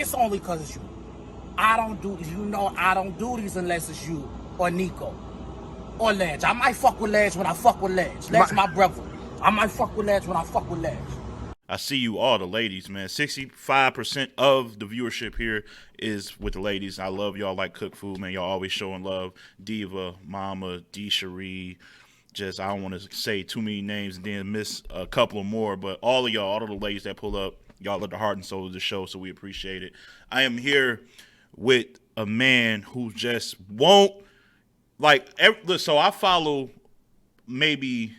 it's only because it's you. I don't do these. You know I don't do these unless it's you or Nico or Ledge. I might fuck with Ledge when I fuck with Ledge. Ledge my brother. I might fuck with Ledge when I fuck with Ledge. I see you all, the ladies, man. 65% of the viewership here is with the ladies. I love y'all like cook food, man. Y'all always showing love. Diva, Mama, D. Cherie. Just, I don't want to say too many names and then miss a couple of more, but all of y'all, all of the ladies that pull up, y'all are the heart and soul of the show, so we appreciate it. I am here with a man who just won't, like, so I follow maybe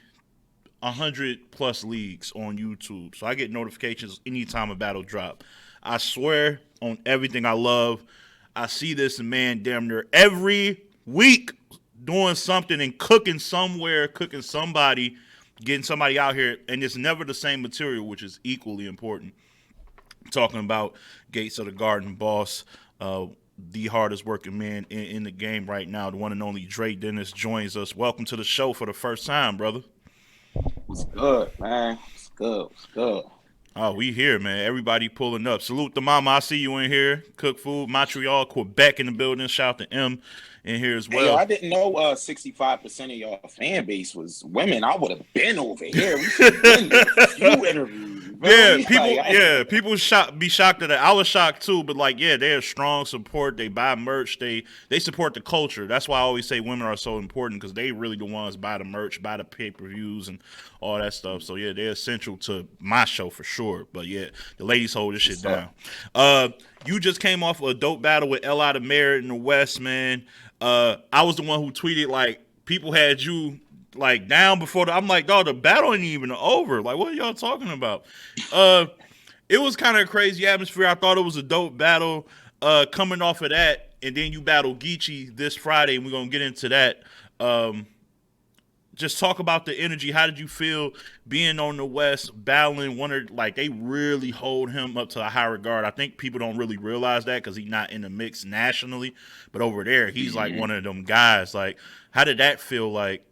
100+ leagues on YouTube. So I get notifications anytime a battle drop. I swear on everything I love, I see this man damn near every week doing something and cooking somewhere, cooking somebody, getting somebody out here, and it's never the same material, which is equally important. I'm talking about Gates of the Garden boss, the hardest working man in the game right now, the one and only Dre Dennis joins us. Welcome to the show for the first time, brother. What's good, man? What's good? What's good? Oh, we here, man. Everybody pulling up. Salute the mama. I see you in here. Cook food. Montreal, Quebec in the building. Shout out to M in here as well. Hey, I didn't know 65% of your fan base was women. I would have been over here. We should have been doing a few interviews. Yeah, people. People be shocked at that. I was shocked too, but like, yeah, they're strong support. They buy merch. They support the culture. That's why I always say women are so important because they really the ones buy the merch, buy the pay-per-views, and all that stuff. So yeah, they're essential to my show for sure. But yeah, the ladies hold this shit down. You just came off a dope battle with L.I. the Mayor in the West, man. I was the one who tweeted like people had you like down before I'm like, dog, the battle ain't even over. Like, what are y'all talking about? It was kind of a crazy atmosphere. I thought it was a dope battle. Coming off of that, and then you battle GICHI this Friday, and we're gonna get into that. Just talk about the energy. How did you feel being on the West, battling one of, like, they really hold him up to a high regard. I think people don't really realize that because he's not in the mix nationally, but over there, he's like one of them guys. Like, how did that feel like?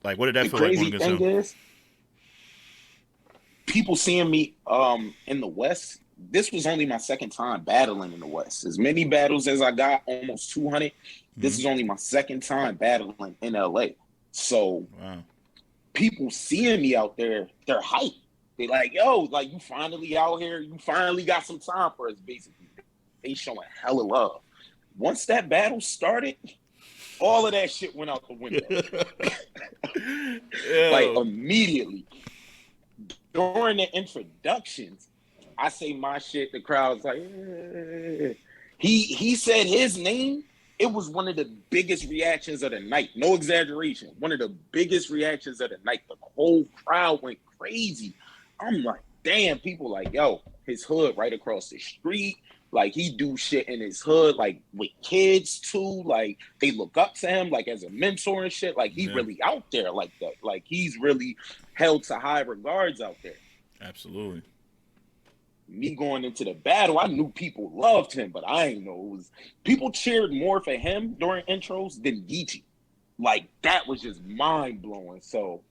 Like, what did that feel like going against him? The crazy thing is, people seeing me in the West, this was only my second time battling in the West. As many battles as I got, almost 200, this is only my second time battling in LA. So people seeing me out there, they're hyped. They like, yo, like, you finally out here. You finally got some time for us, basically. They showing hella love. Once that battle started, all of that shit went out the window. Like, immediately. During the introductions, I say my shit, the crowd's like, eh. He said his name. It was one of the biggest reactions of the night. No exaggeration. One of the biggest reactions of the night. The whole crowd went crazy. I'm like, damn, people like, yo, his hood right across the street. Like, he do shit in his hood, like, with kids, too. Like, they look up to him, like, as a mentor and shit. Like, he really out there like that. Like, he's really held to high regards out there. Absolutely. Me going into the battle, I knew people loved him, but I ain't know it was people cheered more for him during intros than GICHI. Like, that was just mind blowing. So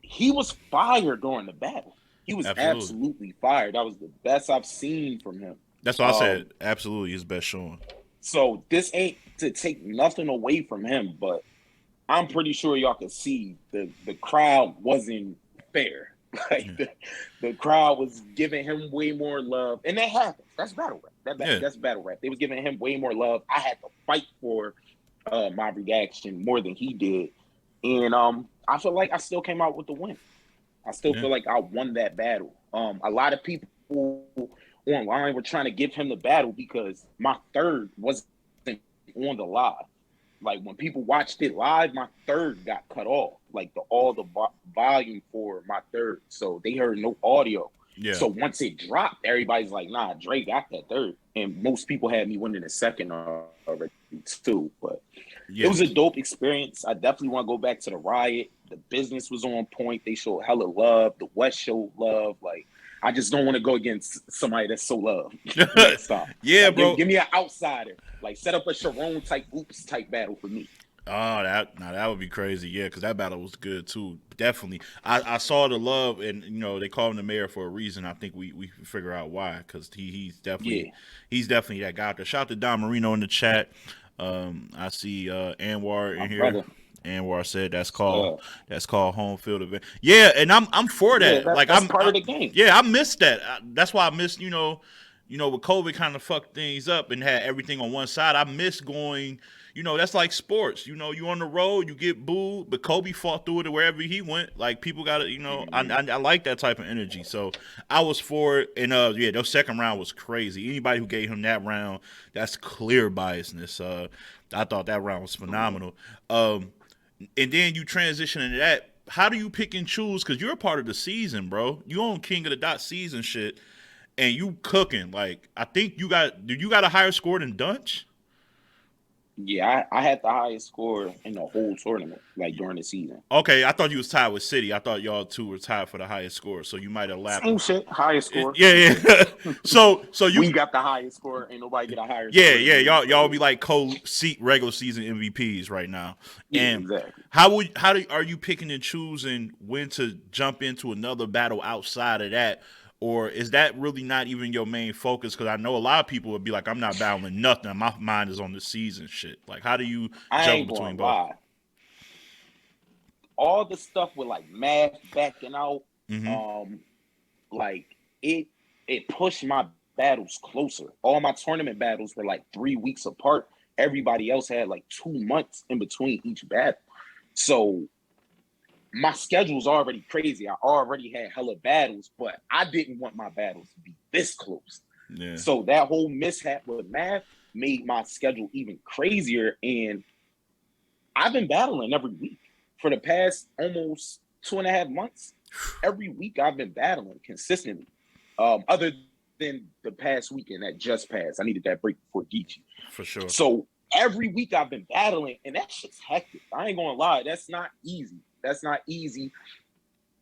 he was fire during the battle. He was absolutely fire. That was the best I've seen from him. That's why I said absolutely his best showing. So this ain't to take nothing away from him, but I'm pretty sure y'all can see the crowd wasn't fair. Like, the crowd was giving him way more love, and that happens. That's battle rap. That's battle rap. They was giving him way more love. I had to fight for my reaction more than he did, and I feel like I still came out with the win. I still feel like I won that battle. A lot of people online were trying to give him the battle because my third wasn't on the live. Like, when people watched it live, my third got cut off. Like, all the volume for my third. So they heard no audio. Yeah. So once it dropped, everybody's like, nah, Dre got that third. And most people had me winning the second already too. But it was a dope experience. I definitely want to go back to the Riot. The business was on point. They showed hella love. The West showed love. Like, I just don't want to go against somebody that's so loved. Yeah, like, bro. Give me an outsider. Like, set up a Sharon type, oops type battle for me. Oh, that would be crazy. Yeah, because that battle was good too. Definitely, I saw the love, and they call him the mayor for a reason. I think we figure out why, because Yeah, he's definitely that guy out there. Shout out to Don Marino in the chat. I see Anwar my in here. brother. Anwar said Uh, that's called home field event. Yeah, and I'm for yeah, that. Like that's part of the game. yeah, I missed that. That's why I missed with COVID kind of fucked things up and had everything on one side. I miss going. That's like sports. You on the road, you get booed, but Kobe fought through it wherever he went. Like people got to, Mhm. I like that type of energy. So I was for it. And yeah, their second round was crazy. Anybody who gave him that round, that's clear biasness. I thought that round was phenomenal. And then you transition into that. How do you pick and choose? Because you're a part of the season, bro. You own King of the Dot season shit, and you cooking. Like I think you got a higher score than Dunch? Yeah, I had the highest score in the whole tournament, like during the season. Okay, I thought you was tied with City. I thought y'all two were tied for the highest score, so you might have lapped Same him. shit, highest score. Yeah, yeah. so you, We got the highest score. Ain't nobody get a higher yeah, score than yeah. me. Y'all So be like co-seat regular season MVPs right now. yeah, And exactly. are you picking and choosing when to jump into another battle outside of that? Or is that really not even your main focus? Because I know a lot of people would be like, I'm not battling nothing. My mind is on the season shit. Like, how do you I juggle ain't between gonna both? lie. All the stuff with like math backing out, Mm-hmm. um, like it pushed my battles closer. All my tournament battles were like 3 weeks apart. Everybody else had like 2 months in between each battle. So my schedule's already crazy. I already had hella battles, but I didn't want my battles to be this close. Yeah. So that whole mishap with math made my schedule even crazier. And I've been battling every week for the past almost 2.5 months. Every week I've been battling consistently. Other than the past weekend that just passed, I needed that break before GICHI. For sure. So every week I've been battling, and that shit's hectic. I ain't gonna lie, that's not easy. That's not easy.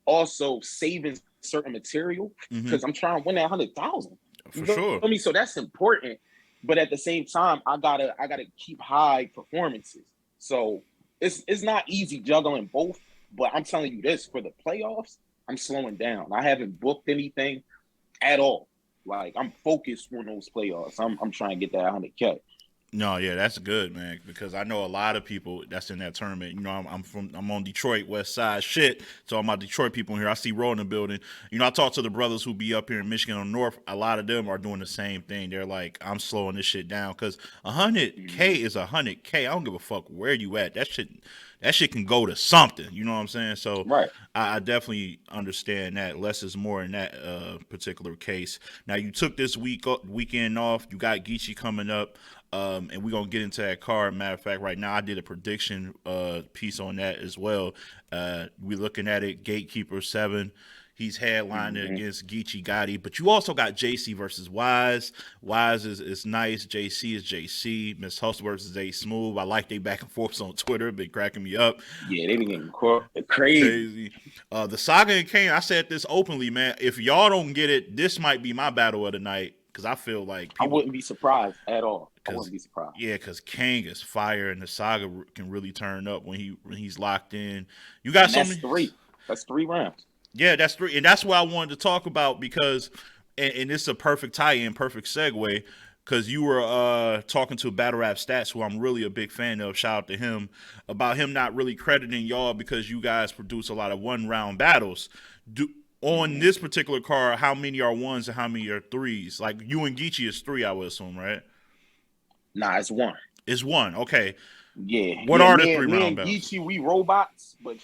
Also, saving certain material because I'm trying to win that 100,000. For sure. I mean, so that's important. But at the same time, I gotta keep high performances. So it's not easy juggling both. But I'm telling you this, for the playoffs, I'm slowing down. I haven't booked anything at all. Like I'm focused on those playoffs. I'm trying to get that 100K. No, yeah, that's good, man. Because I know a lot of people that's in that tournament. I'm on Detroit West Side shit. So all my Detroit people in here, I see Roll in the building. I talk to the brothers who be up here in Michigan or North. A lot of them are doing the same thing. They're like, I'm slowing this shit down because 100K is 100K. I don't give a fuck where you at. That shit can go to something. You know what I'm saying? So Right. I definitely understand that. Less is more in that particular case. Now you took this weekend off. You got GICHI coming up. And we're gonna get into that card. Matter of fact, right now I did a prediction piece on that as well. We're looking at it. Gatekeeper 7. He's headlining against Geechee Gotti. But you also got JC versus Wise. Wise is nice. JC is JC. Miss Hustle versus A Smooth. I like they back and forths on Twitter. Been cracking me up. Yeah, they been getting crazy. The Saga and Kane, I said this openly, man. If y'all don't get it, this might be my battle of the night. Because I feel like I wouldn't be surprised at all. I wouldn't be surprised. Yeah, because Kang is fire, and the Saga can really turn up when he's locked in. You got That's three. That's 3 rounds. Yeah, that's 3, and that's what I wanted to talk about because, and it's a perfect tie-in, perfect segue. Because you were talking to Battle Rap Stats, who I'm really a big fan of. Shout out to him about him not really crediting y'all because you guys produce a lot of 1-round battles. On this particular card, how many are 1s and how many are 3s? Like you and Geechee is 3, I would assume, right? Nah, it's 1. It's 1. Okay. Yeah. What are the me 3-round and battles? GICHI, we robots, but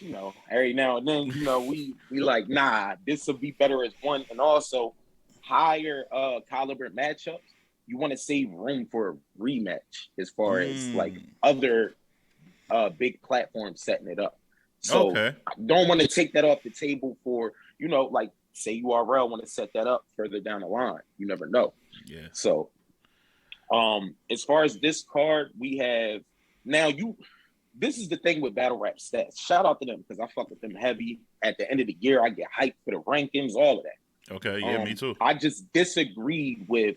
every now and then, we like, nah, this will be better as 1. And also higher caliber matchups, you want to save room for a rematch as far as like other big platforms setting it up. So I don't want to take that off the table for, like say URL want to set that up further down the line. You never know. Yeah. So as far as this card, we have now this is the thing with Battle Rap Stats. Shout out to them because I fuck with them heavy. At the end of the year, I get hyped for the rankings, all of that. Okay, yeah, me too. I just disagreed with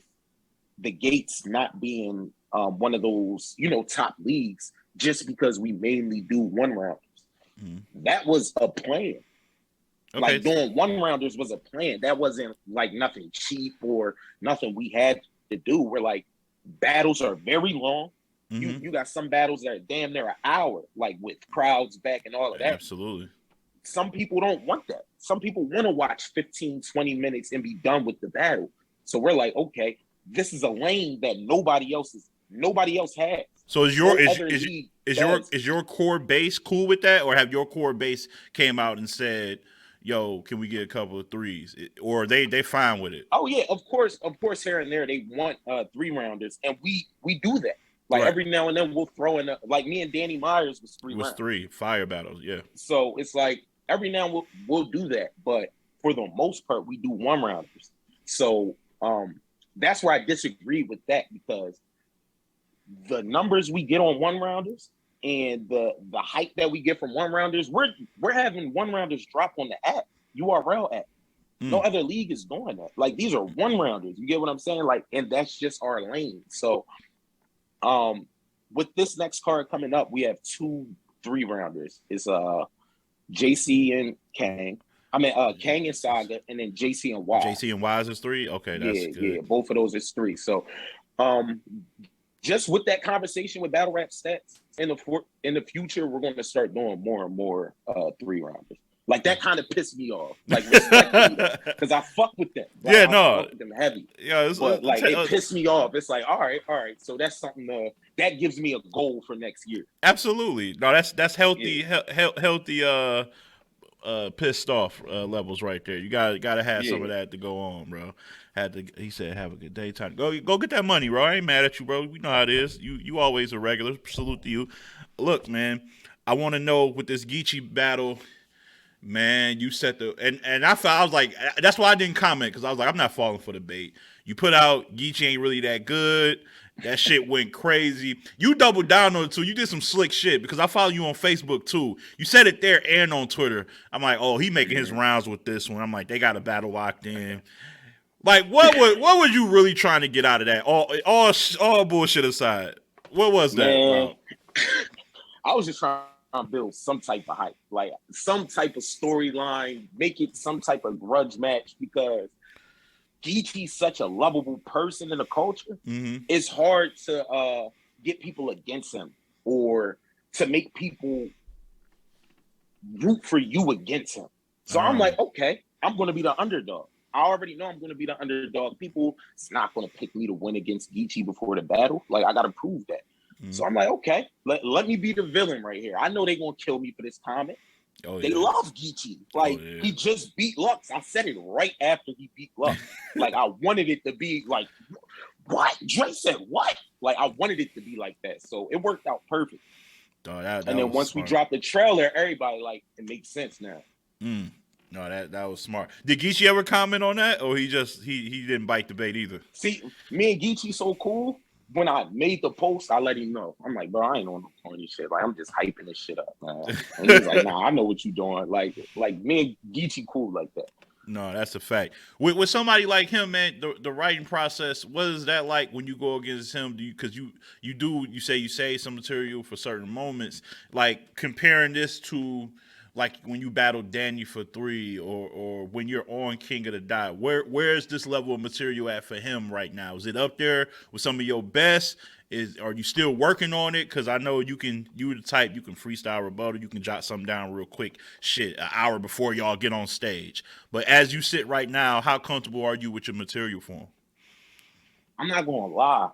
the Gates not being one of those, top leagues just because we mainly do one rounders. Mm-hmm. That was a plan. Okay. Like doing one rounders was a plan. That wasn't like nothing cheap or nothing we had to do. We're like, battles are very long. Mm-hmm. You got some battles that are damn near an hour, like with crowds back and all of that. Absolutely. Some people don't want that. Some people want to watch 15, 20 minutes and be done with the battle. So we're like, okay, this is a lane that nobody else has. So is your core base cool with that, or have your core base came out and said, "Yo, can we get a couple of threes?" Or they fine with it? Oh yeah, of course. Here and there they want 3-rounders, and we do that. Like Right. every now and then we'll throw in like me and Danny Myers was 3 rounds. 3 fire battles, yeah. So it's like every now and then we'll do that, but for the most part we do 1-rounders. So that's where I disagree with that, because the numbers we get on 1-rounders and the hype that we get from 1-rounders, we're having 1-rounders drop on the app, URL app. No other league is doing that. Like, these are 1-rounders. You get what I'm saying? Like, and that's just our lane. So with this next card coming up, we have 2 3-rounders. It's JC and Kang. Kang and Saga, and then JC and Wise. JC and Wise is 3? Okay, that's good. Yeah, both of those is 3. So just with that conversation with Battle Rap Stats, in the future, we're going to start doing more and more 3-rounders. Like, that kind of pissed me off. Like, respectfully, because I fuck with them. Like, yeah, I no. fuck with them heavy. Yeah, but like, it pissed me off. It's like, all right. So that's something that gives me a goal for next year. Absolutely. No, that's healthy, healthy pissed off levels right there. You gotta have some of that to go on, bro. He said, have a good day. Time go get that money, bro. I ain't mad at you, bro. We know how it is. You always a regular. Salute to you. Look, man, I want to know with this GICHI battle, man, you set the and I was like, that's why I didn't comment, because I was like, I'm not falling for the bait. You put out GICHI ain't really that good. That shit went crazy. You doubled down on it too. You did some slick shit, because I follow you on Facebook too. You said it there and on Twitter. I'm like, oh, he making his rounds with this one. I'm like, they got a battle locked in. Like, what was you really trying to get out of that? All bullshit aside, what was that? Man, I was just trying to build some type of hype, like some type of storyline, make it some type of grudge match, because GICHI's such a lovable person in the culture. Mm-hmm. It's hard to get people against him, or to make people root for you against him. So I'm like, okay, I'm going to be the underdog. I already know I'm going to be the underdog. People, it's not going to pick me to win against GICHI before the battle. Like, I got to prove that. Mm-hmm. So I'm like, okay, let me be the villain right here. I know they're going to kill me for this comment. They love GICHI. Like, he just beat Lux. I said it right after he beat Lux. Like, I wanted it to be like, what? Dre said what? Like, I wanted it to be like that. So it worked out perfect. That and then once we dropped the trailer, everybody, like, it makes sense now. No, that was smart. Did GICHI ever comment on that, or he didn't bite the bait either? See, me and GICHI so cool. When I made the post, I let him know. I'm like, bro, I ain't on no corny shit. Like, I'm just hyping this shit up, man. And he's like, nah, I know what you doing. Like me and GICHI cool like that. No, that's a fact. With somebody like him, man, the writing process, what is that like when you go against him? Because you say some material for certain moments, like comparing this to like when you battled Danny for 3, or when you're on King of the Dot, where is this level of material at for him right now? Is it up there with some of your best? Are you still working on it? Because I know you're the type, you can freestyle rebuttal, you can jot something down real quick, an hour before y'all get on stage. But as you sit right now, how comfortable are you with your material form? I'm not gonna lie.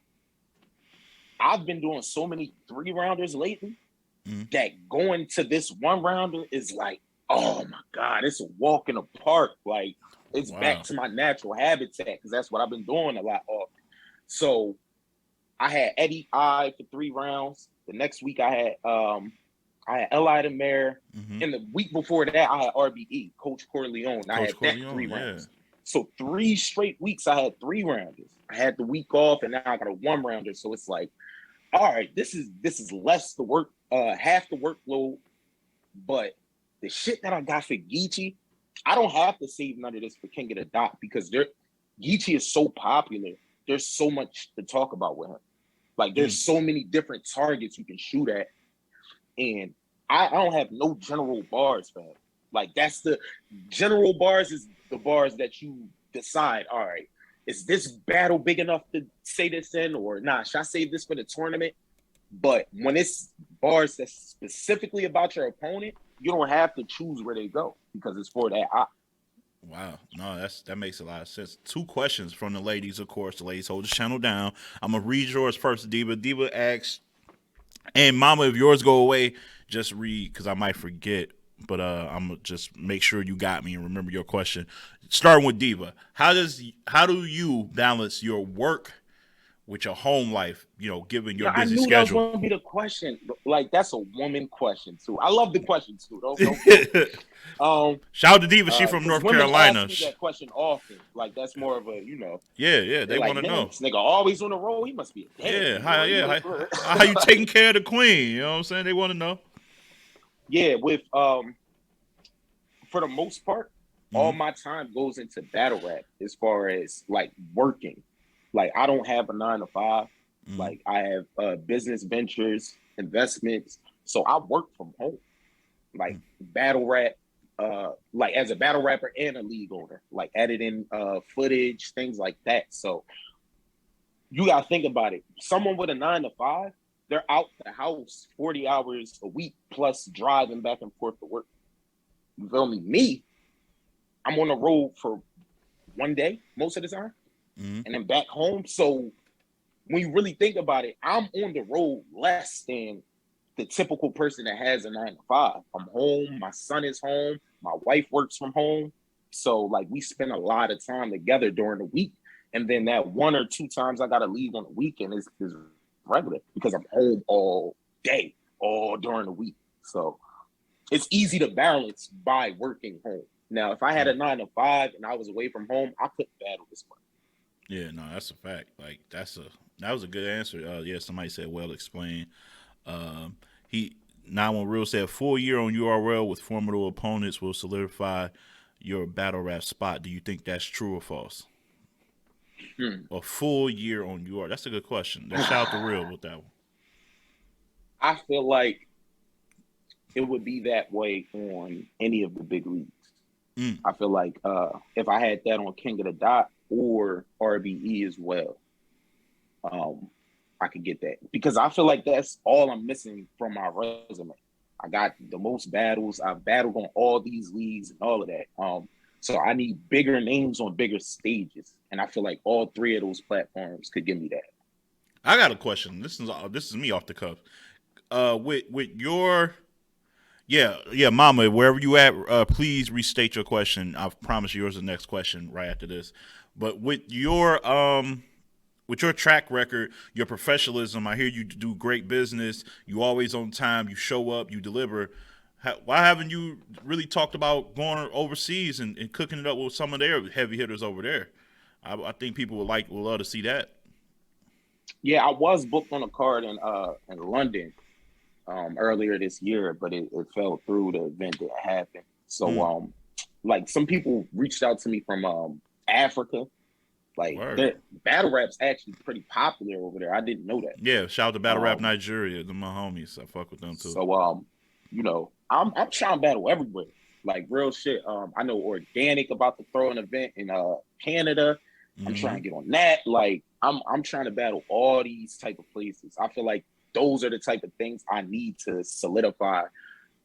I've been doing so many 3-rounders lately that going to this 1-rounder is like, oh my God, it's a walk in the park. Like, it's back to my natural habitat, because that's what I've been doing a lot of. So I had Eddie I for 3 rounds. The next week I had Eli the Mayor. And the week before that I had RBE, Coach Corleone. I had that 3 rounds. So 3 straight weeks I had 3-rounders. I had the week off, and now I got a 1-rounder. So it's like, all right, this is less the work, half the workload, but the shit that I got for GICHI, I don't have to save none of this for King of the Dot, because GICHI is so popular. There's so much to talk about with him. Like, there's so many different targets you can shoot at And I don't have no general bars, fam. Like that's the general bars is the bars that you decide, all right, is this battle big enough to say this in, or nah, should I save this for the tournament? But when it's bars that's specifically about your opponent, you don't have to choose where they go because it's for that. Wow, no, that makes a lot of sense. 2 questions from the ladies, of course. The ladies hold the channel down. I'm gonna read yours first, Diva. Diva asks, and Mama, if yours go away, just read because I might forget. But I'm gonna just make sure you got me and remember your question. Starting with Diva, how do you balance your work with your home life? You know, given your I busy knew that was schedule. going to be the question. Like that's a woman question too. I love the question too. Shout out to Diva. She from North women Carolina. ask me that question often. Like that's more of a Yeah, they like, want to know. This nigga always on the road. He must be a Yeah, dad. how you taking care of the queen? You know what I'm saying? They want to know. Yeah, with for the most part, all my time goes into battle rap as far as like working. Like I don't have a 9 to 5. Like I have business ventures, investments. So I work from home. Like battle rap, like as a battle rapper and a league owner, like editing footage, things like that. So you gotta think about it. Someone with a 9 to 5, they're out the house 40 hours a week plus driving back and forth to work. You feel me? Me, I'm on the road for one day most of the time, and then back home. So when you really think about it, I'm on the road less than the typical person that has a 9 to 5. I'm home. My son is home. My wife works from home. So like we spend a lot of time together during the week. And then that 1 or 2 times I got to leave on the weekend is regular because I'm home all day, all during the week. So it's easy to balance by working home. Now, if I had a 9 to 5 and I was away from home, I couldn't battle this much. Yeah, no, that's a fact. Like that was a good answer. Yeah, somebody said well explained. He 91 Real said full year on URL with formidable opponents will solidify your battle rap spot. Do you think that's true or false? A full year on URL. That's a good question. Let's shout out to Real with that one. I feel like it would be that way on any of the big leagues. I feel like if I had that on King of the Dot or RBE as well, I could get that because I feel like that's all I'm missing from my resume. I got the most battles. I've battled on all these leagues and all of that. So I need bigger names on bigger stages, and I feel like all 3 of those platforms could give me that. I got a question. This is me off the cuff. With your Mama, wherever you at, please restate your question. I promise yours is the next question right after this. But with your track record, your professionalism, I hear you do great business. You always on time. You show up. You deliver. Why haven't you really talked about going overseas and cooking it up with some of their heavy hitters over there? I think people would love to see that. Yeah, I was booked on a card in London earlier this year, but it fell through. The event that happened. So like some people reached out to me from Africa. Like battle rap's actually pretty popular over there. I didn't know that. Yeah, shout out to Battle Rap Nigeria. They're my homies. I fuck with them too. So I'm trying to battle everywhere. Like real shit. I know Organic about to throw an event in Canada. I'm trying to get on that. Like I'm trying to battle all these type of places. I feel like those are the type of things I need to solidify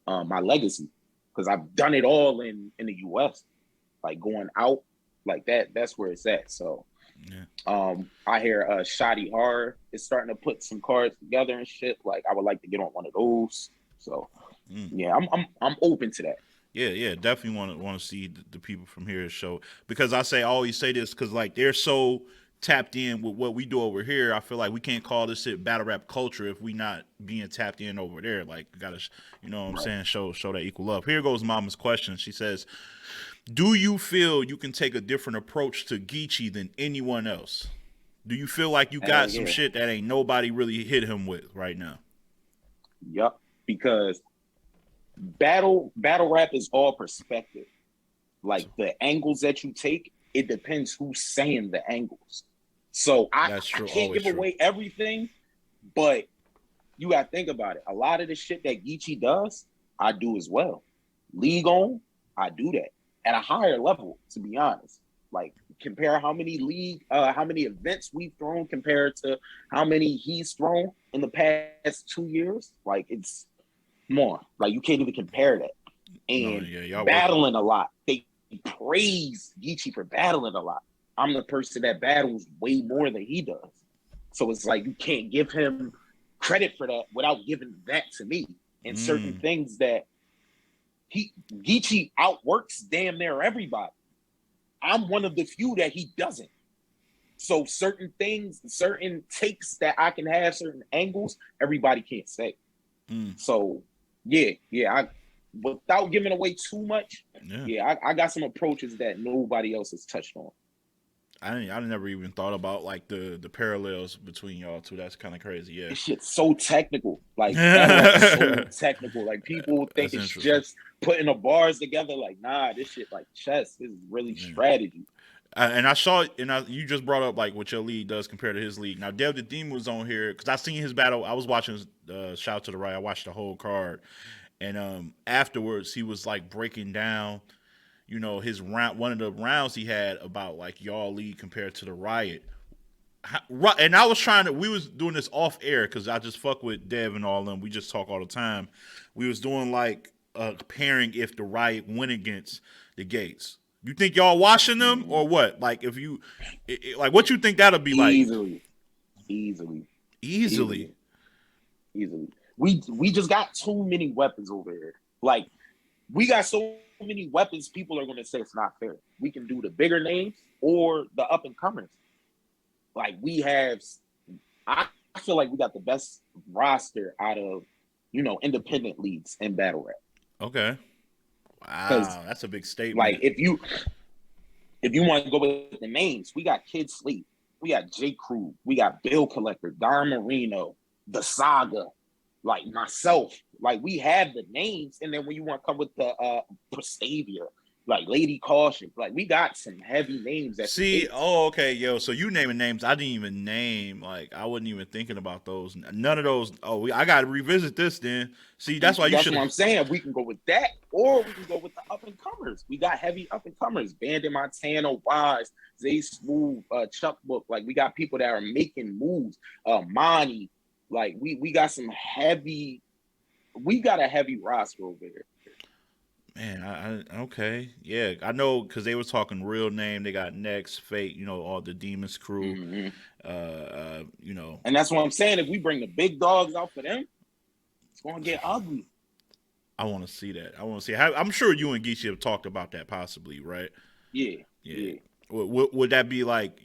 my legacy because I've done it all in the US. Like going out like that's where it's at. So I hear Shoddy Horror is starting to put some cards together and shit. Like I would like to get on one of those. So yeah, I'm open to that. Yeah, definitely want to see the people from here show because I always say this because like they're so tapped in with what we do over here. I feel like we can't call this shit battle rap culture if we not being tapped in over there. Like we gotta, you know what I'm saying, show that equal love. Here goes Mama's question. She says, do you feel you can take a different approach to GICHI than anyone else? Do you feel like you got some shit that ain't nobody really hit him with right now? Yup, because battle rap is all perspective. Like the angles that you take, it depends who's saying the angles. So I can't give away everything, but you got to think about it. A lot of the shit that GICHI does, I do as well. League on, I do that at a higher level, to be honest. Like, compare how many events we've thrown compared to how many he's thrown in the past 2 years. Like, it's more. Like, you can't even compare that. And battling a lot. They praise GICHI for battling a lot. I'm the person that battles way more than he does. So it's like you can't give him credit for that without giving that to me. And certain things that GICHI outworks damn near everybody. I'm one of the few that he doesn't. So certain things, certain takes that I can have, certain angles, everybody can't say. So yeah, without giving away too much, I got some approaches that nobody else has touched on. I never even thought about like the parallels between y'all two. That's kind of crazy. Yeah, this shit's so technical. Like so technical. Like people think it's just putting the bars together. Like nah, this shit like chess. This is really strategy. And I saw, you just brought up like what your league does compared to his league. Now, Dev the Demon was on here because I seen his battle. I was watching Shout Out to the Right. I watched the whole card, and afterwards he was like breaking down, his round. One of the rounds he had about like y'all league compared to the Riot. And I was we was doing this off air because I just fuck with Dev and all of them. We just talk all the time. We was doing like pairing if the Riot went against the Gates. You think y'all watching them or what? Like if you, like what you think that'll be like? Easily. We just got too many weapons over here. Like we got so many weapons, people are gonna say it's not fair. We can do the bigger names or the up and comers. Like I feel like we got the best roster out of independent leagues in battle rap. Okay. Wow, that's a big statement. Like if you want to go with the names, we got Kid Sleep, we got J. Crew, we got Bill Collector, Dar Marino, The Saga, like myself. Like we have the names, and then when you want to come with the Prestavia, like Lady Caution, like we got some heavy names. Okay, yo. So you naming names I didn't even name. Like I wasn't even thinking about those. None of those. I got to revisit this then. See, that's why you should. That's what I'm saying. We can go with that, or we can go with the up and comers. We got heavy up and comers. Bandit Montana, Wise, Zay Smooth, Chuck Book. Like we got people that are making moves. Monty. Like we got some heavy. We got a heavy roster over here. Man, okay, yeah, I know because they were talking real name. They got Next, Fate, all the Demons crew, And that's what I'm saying. If we bring the big dogs out for them, it's gonna get ugly. I want to see that. I'm sure you and GICHI have talked about that possibly, right? Yeah. Would that be like,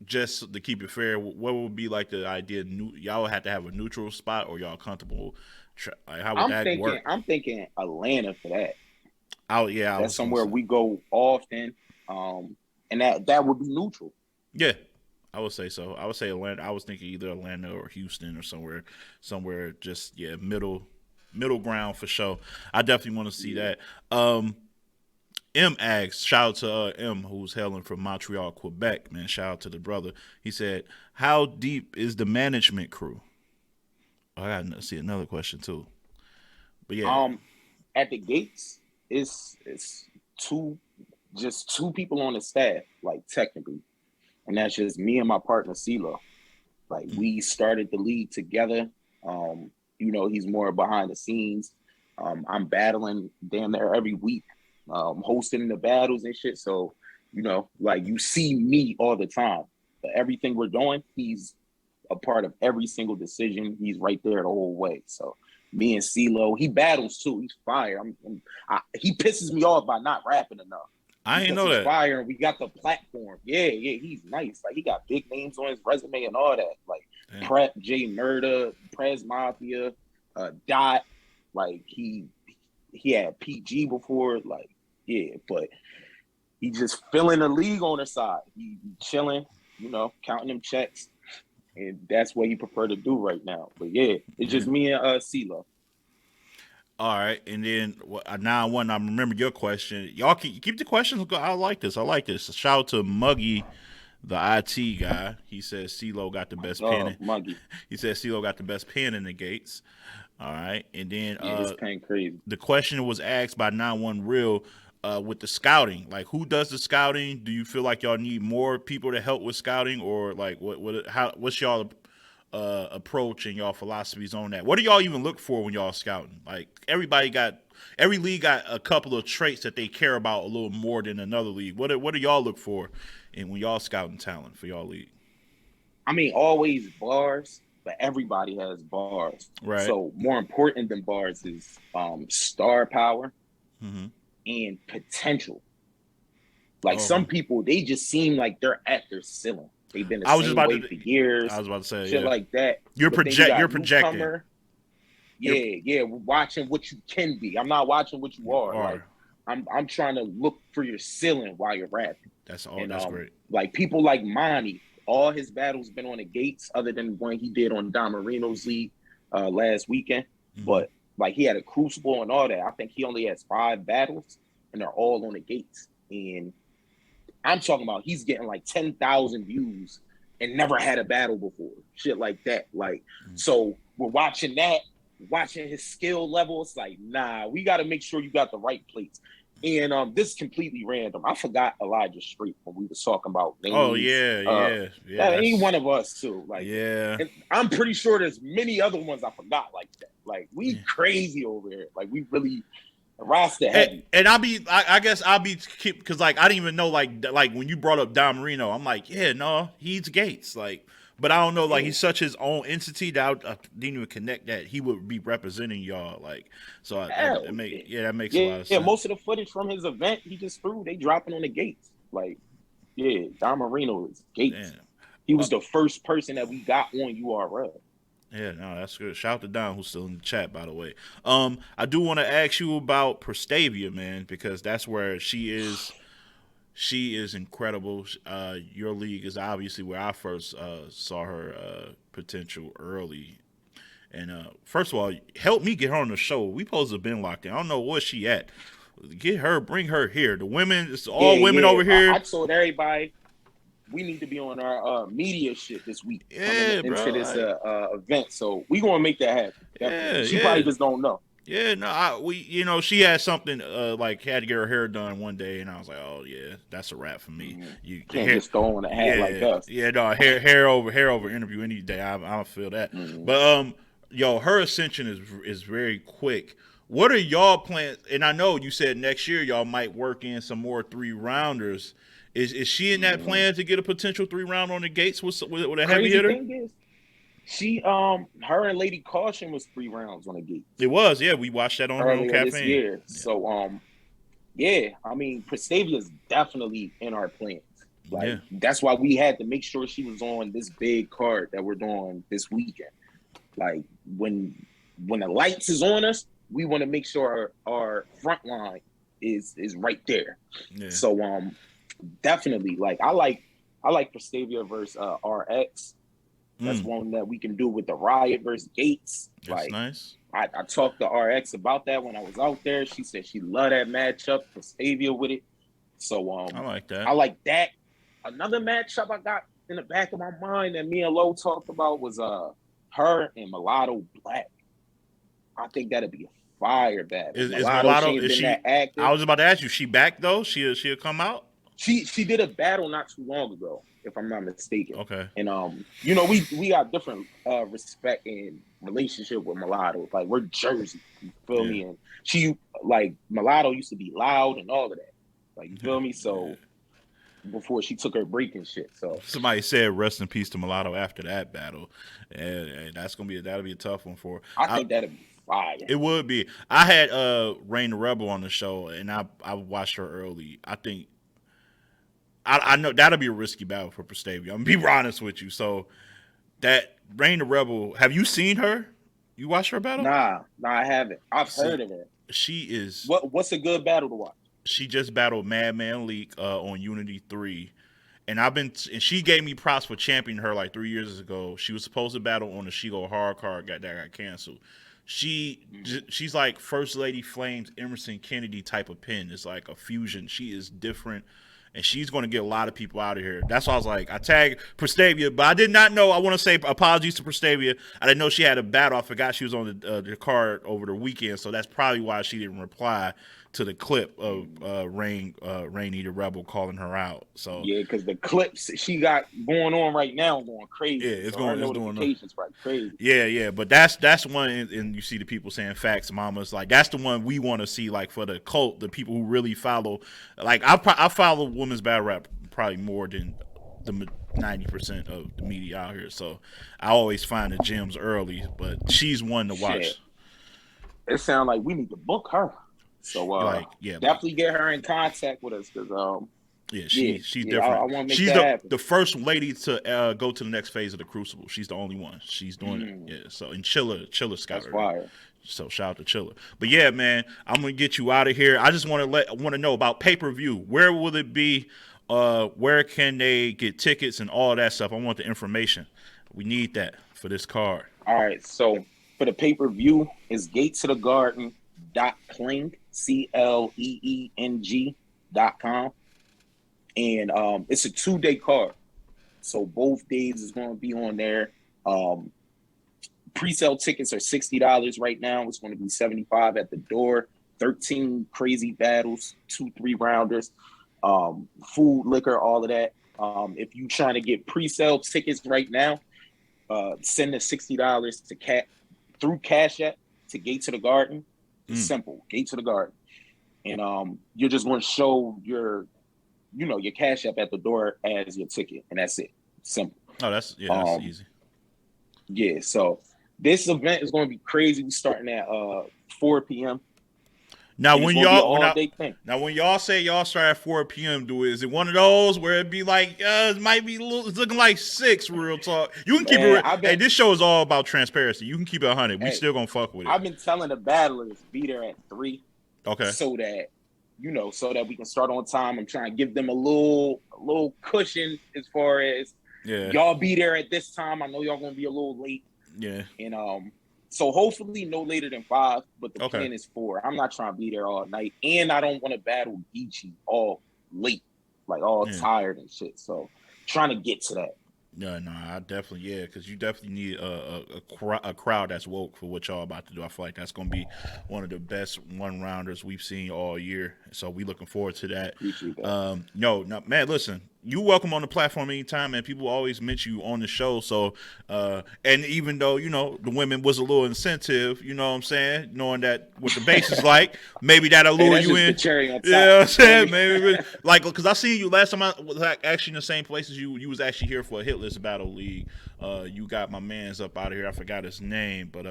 just to keep it fair? What would be like the idea? Y'all would have to have a neutral spot, or y'all comfortable? Like, how would that work? I'm thinking Atlanta for that. That's somewhere we go often, and that would be neutral. Yeah, I would say so. I would say Atlanta. I was thinking either Atlanta or Houston or somewhere just middle ground for sure. I definitely want to see that. M asks, shout out to M, who's hailing from Montreal, Quebec. Man, shout out to the brother. He said, "How deep is the management crew?" I gotta see another question too. But yeah, at the gates. It's two people on the staff, like technically, and that's just me and my partner CeeLo. Like we started the league together. He's more behind the scenes. I'm battling damn near every week, hosting the battles and shit. So like you see me all the time. But everything we're doing, he's a part of every single decision. He's right there the whole way. So. Me and CeeLo, he battles too. He's fire. He pisses me off by not rapping enough. I didn't know that. Fire, and we got the platform. Yeah, he's nice. Like he got big names on his resume and all that. Like Prep, J Murder, Prez Mafia, Dot. Like he had PG before. Like but he just filling the league on the side. He chilling, counting them checks. And that's what he prefer to do right now. But it's just me and CeeLo. All right, and then now I remember your question. Y'all keep the questions. I like this. Shout out to Muggy the IT guy. He says CeeLo got the best pen. Monkey. He says CeeLo got the best pen in the gates. All right, and then Yeah, his pen crazy. the question was asked by 91 Real with the scouting. Like, who does the scouting? Do you feel like y'all need more people to help with scouting, or like what's y'all approach and y'all philosophies on that? What do y'all even look for when y'all scouting? Like, every league got a couple of traits that they care about a little more than another league. What do y'all look for and when y'all scouting talent for y'all league? I mean, always bars, but everybody has bars. Right. So more important than bars is star power and potential. Like some people, they just seem like they're at their ceiling. They've been the same way for years. I was about to say, shit like that. You're projecting. Yeah, we're watching what you can be. I'm not watching what you are. Like, I'm trying to look for your ceiling while you're rapping. That's great. Like people like Monty, all his battles been on the gates, other than one he did on Don Marino's league last weekend. But like he had a crucible and all that. I think he only has 5 battles, and they're all on the gates. And I'm talking about he's getting like 10,000 views and never had a battle before. Shit like that. Like, so we're watching that, watching his skill level. It's like, nah, we got to make sure you got the right plates. And this is completely random. I forgot Elijah Street when we was talking about names. Oh, yeah. That ain't one of us too. Like, yeah. And I'm pretty sure there's many other ones I forgot like that. Like, we crazy over here. Like, we really roster heavy. And I guess I'll be, because like I didn't even know like when you brought up Don Marino, I'm like, yeah, no, he's Gates. Like, but I don't know, like he's such his own entity that I didn't even connect that he would be representing y'all. Like, so that makes a lot of sense. Yeah, most of the footage from his event he just threw, they dropping on the Gates. Like, yeah, Don Marino is Gates. Damn. He was the first person that we got on URL. Yeah, no, that's good. Shout out to Don, who's still in the chat, by the way. I do want to ask you about Prestavia, man, because that's where she is. She is incredible. Your league is obviously where I first saw her potential early. And first of all, help me get her on the show. We supposed to have been locked in. I don't know where she at. Get her, bring her here. The women, it's all women over here. I told everybody we need to be on our media shit this week. Yeah, bro. Into this event. So we gonna make that happen. Definitely. She probably just don't know. Yeah, no, she had something like had to get her hair done one day, and I was like, oh yeah, that's a wrap for me. You can't just throw on a hat like us. Yeah, no, hair over interview any day. I feel that. But her ascension is very quick. What are y'all plans? And I know you said next year y'all might work in some more 3-rounders. Is she in that plan to get a potential 3-round on the gates with a heavy hitter? Thing is, she her and Lady Caution was 3 rounds on the gates. It was, yeah. We watched that on earlier Caffeine this year. Yeah. So yeah, I mean Prestavia is definitely in our plans. Like that's why we had to make sure she was on this big card that we're doing this weekend. Like when the lights is on us, we want to make sure our front line is right there. Yeah. So definitely, like I like Prestavia versus RX. That's one that we can do with the Riot versus Gates. That's like, nice. I talked to RX about that when I was out there. She said she loved that matchup, Prestavia with it. So I like that. I like that. Another matchup I got in the back of my mind that me and Lo talked about was her and Mulatto Black. I think that'd be a fire battle. Is Mulatto is she? I was about to ask you. She back though? She'll come out. She did a battle not too long ago, if I'm not mistaken. Okay. And we got different respect and relationship with Mulatto. Like we're Jersey, you feel me? And she like Mulatto used to be loud and all of that. Like you feel me? So before she took her break and shit. So somebody said rest in peace to Mulatto after that battle, and that'll be a tough one for her. I think that'd be fire. It would be. I had Rain the Rebel on the show, and I watched her early. I think. I know that'll be a risky battle for Prestavia. I'm gonna be honest with you. So that Rain the Rebel, have you seen her? You watched her battle? Nah, I haven't. I've heard of her. She is. What's a good battle to watch? She just battled Madman Leak on Unity 3. And she gave me props for championing her like 3 years ago. She was supposed to battle on the She Go Hard card, that got canceled. She's like First Lady Flames, Emerson Kennedy type of pin. It's like a fusion. She is different. and she's going to get a lot of people out of here. That's why I was like, I tagged Prestavia, but I did not know. I want to say apologies to Prestavia. I didn't know she had a battle. I forgot she was on the card over the weekend, so that's probably why she didn't reply to the clip of Rain Eater Rebel calling her out. So yeah, because the clips she got going on right now going crazy. Yeah, it's so going. her It's notifications right crazy. Yeah, but that's one, and you see the people saying facts, mamas. Like that's the one we want to see. Like for the cult, the people who really follow. Like I follow women's battle rap probably more than the 90% of the media out here. So I always find the gems early, but she's one to watch. Shit. It sounds like we need to book her. So definitely get her in contact with us because she's different. I want to make she's that happen. the first lady to go to the next phase of the Crucible. She's the only one. She's doing it. Yeah. So and Chilla scouted her. Fire. So shout out to Chilla. But yeah, man, I'm gonna get you out of here. I just want to know about pay-per-view. Where will it be? Where can they get tickets and all that stuff? I want the information. We need that for this card. All right. So for the pay-per-view, it's gatesofthegarden.cling, CLEENG.com. And it's a 2-day card. So both days is going to be on there. Pre-sale tickets are $60 right now. It's going to be $75 at the door. 13 crazy battles, 2 3-rounders, food, liquor, all of that. If you're trying to get pre-sale tickets right now, send the $60 through Cash App to Gates of the Garden. It's simple, Gates of the Garden. And you're just going to show your Cash App at the door as your ticket, and that's it. Simple. Oh, that's easy. Yeah, so this event is going to be crazy. We're starting at 4 p.m. Now, when y'all say y'all start at 4 p.m., is it one of those where it be like it might be it's looking like 6? Real talk. You can keep it. Hey, this show is all about transparency. You can keep it 100. We still gonna fuck with it. I've been telling the battlers be there at 3. Okay. So that we can start on time. I'm trying to give them a little cushion as far as y'all be there at this time. I know y'all gonna be a little late. Yeah. And so hopefully no later than 5, but the plan is 4. I'm not trying to be there all night, and I don't want to battle GICHI all late, like all tired and shit. So trying to get to that. No, I definitely, because you definitely need a crowd that's woke for what y'all about to do. I feel like that's going to be one of the best one-rounders we've seen all year. So we looking forward to that. Appreciate that. No, man, listen, you welcome on the platform anytime, man. People always mention you on the show. So, and even though, the women was a little incentive, you know what I'm saying? Knowing that what the base is like, maybe that'll lure you in. Yeah, I'm saying, maybe. Like, because I seen you last time I was actually in the same places. You was actually here for a Hit List Battle League. You got my man's up out of here. I forgot his name, but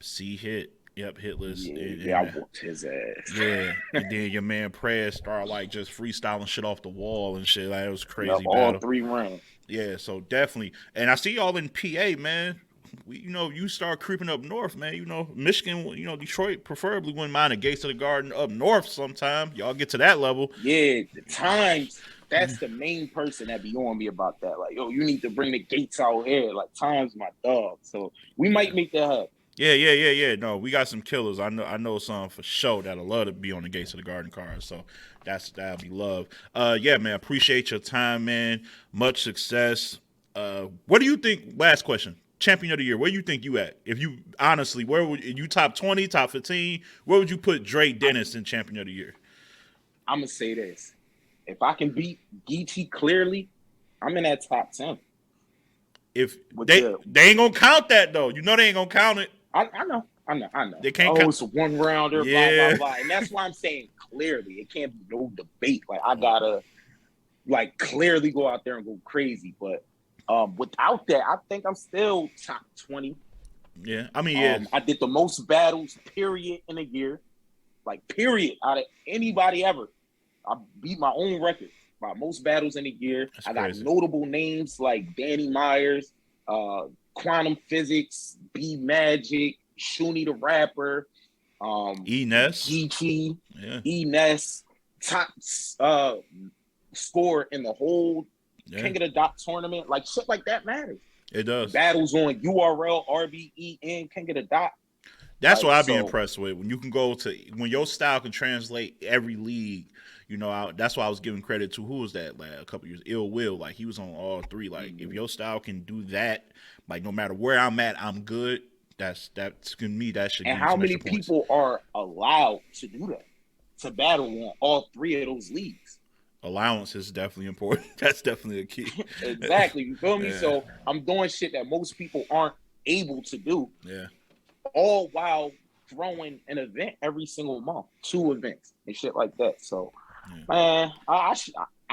C-Hit. Yep, Hit List. Yeah, I whooped his ass. Yeah, and then your man Prez started like just freestyling shit off the wall and shit. Like it was crazy. Yep, all 3 rounds. Yeah, so definitely. And I see y'all in PA, man. You start creeping up north, man. Michigan, Detroit preferably wouldn't mind the Gates of the Garden up north sometime. Y'all get to that level. Yeah, the times. That's the main person that be on me about that. Like, yo, you need to bring the Gates out here. Like, Time's my dog. So we might make that happen. Yeah. No, we got some killers. I know some for sure that'll love to be on the Gates of the Garden card. So that'll be love. Yeah, man. Appreciate your time, man. Much success. What do you think? Last question. Champion of the year. Where you think you at? If you honestly, where would you top 20, top 15? Where would you put Dre Dennis in champion of the year? I'm gonna say this. If I can beat GICHI clearly, I'm in that top 10. If they ain't gonna count that though. They ain't gonna count it. I know. They can't count. It's a 1-rounder, blah, blah, blah. And that's why I'm saying clearly. It can't be no debate. Like, I gotta, clearly go out there and go crazy. But without that, I think I'm still top 20. Yeah, I mean, I did the most battles, period, in a year. Period, out of anybody ever. I beat my own record by most battles in a year. That's I got crazy. notable names like Danny Myers, Quantum Physics, B Magic, Shuni the Rapper, E-Ness, GICHI, E-Ness, top score in the whole King of the Dot tournament. Shit like that matters. It does. Battles on URL, RBE, and King of the Dot. That's what I'd be impressed with. When you can when your style can translate every league, You know, that's why I was giving credit to who was that like a couple years, Ill Will. Like he was on all three. Like if your style can do that, like no matter where I'm at, I'm good. That's to me that should And give you how some many extra points. people are allowed to do that? To battle on all three of those leagues. Allowance is definitely important. That's definitely a key. Exactly. You feel me? Yeah. So I'm doing shit that most people aren't able to do. Yeah. All while throwing an event every single month, 2 events and shit like that. So, man, I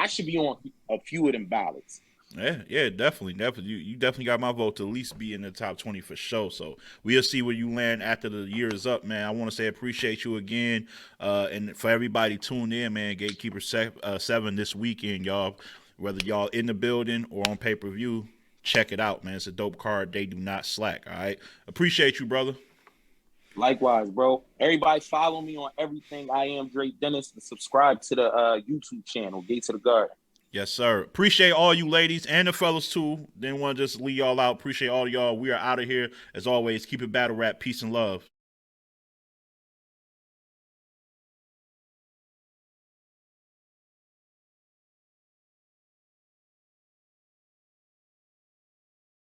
should be on a few of them ballots. Yeah, definitely. You definitely got my vote to at least be in the top 20 for sure. So we'll see where you land after the year is up, man. I want to say appreciate you again, and for everybody tuned in, man. Gatekeeper 7 this weekend, y'all. Whether y'all in the building or on pay-per-view, check it out, man. It's a dope card. They do not slack. All right, appreciate you, brother. Likewise, bro. Everybody follow me on everything. I am Dre Dennis, and subscribe to the YouTube channel, Gates of the Garden. Yes, sir. Appreciate all you ladies and the fellas too. Didn't want to just leave y'all out. Appreciate all y'all. We are out of here. As always, keep it battle rap. Peace and love.